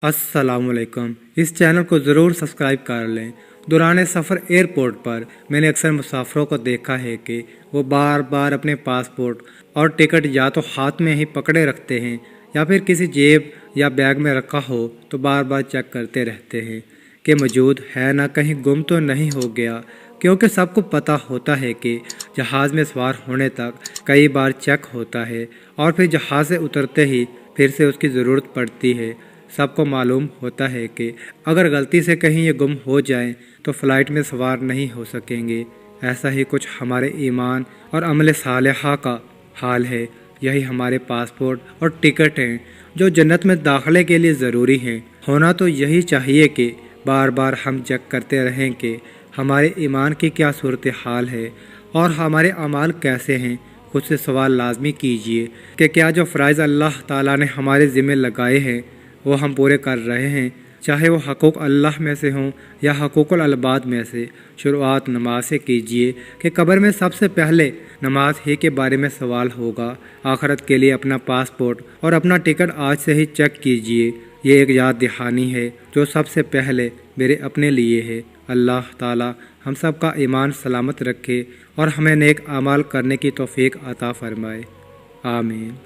अस्सलामुअलैकुम। इस चैनल को ज़रूर सब्सक्राइब कर लें। दौरान सफ़र एयरपोर्ट पर मैंने अक्सर मुसाफिरों को देखा है कि वो बार बार अपने पासपोर्ट और टिकट या तो हाथ में ही पकड़े रखते हैं या फिर किसी जेब या बैग में रखा हो तो बार बार चेक करते रहते हैं कि मौजूद है ना, कहीं गुम तो नहीं हो गया। क्योंकि सबको पता होता है कि जहाज़ में सवार होने तक कई बार चेक होता है और फिर जहाज़ से उतरते ही फिर से उसकी ज़रूरत पड़ती है। सबको मालूम होता है कि अगर गलती से कहीं ये गुम हो जाएं तो फ़्लाइट में सवार नहीं हो सकेंगे। ऐसा ही कुछ हमारे ईमान और अमल सालिहा का हाल है। यही हमारे पासपोर्ट और टिकट हैं जो जन्नत में दाखिले के लिए ज़रूरी हैं। होना तो यही चाहिए कि बार बार हम चेक करते रहें कि हमारे ईमान की क्या सूरत हाल है और हमारे अमाल कैसे हैं। खुद से सवाल लाजमी कीजिए कि क्या जो फ़राइज़ अल्लाह ताला ने हमारे ज़िम्मे लगाए हैं वो हम पूरे कर रहे हैं, चाहे वो हकूक़ अल्लाह में से हों या हकूक़ुल अल्बाद में से। शुरुआत नमाज से कीजिए कि कब्र में सबसे पहले नमाज ही के बारे में सवाल होगा। आखिरत के लिए अपना पासपोर्ट और अपना टिकट आज से ही चेक कीजिए। ये एक याद दहानी है जो सबसे पहले मेरे अपने लिए है। अल्लाह ताला हम सब का ईमान सलामत रखे और हमें नेक अमाल करने की तौफीक अता फ़रमाए। आमीन।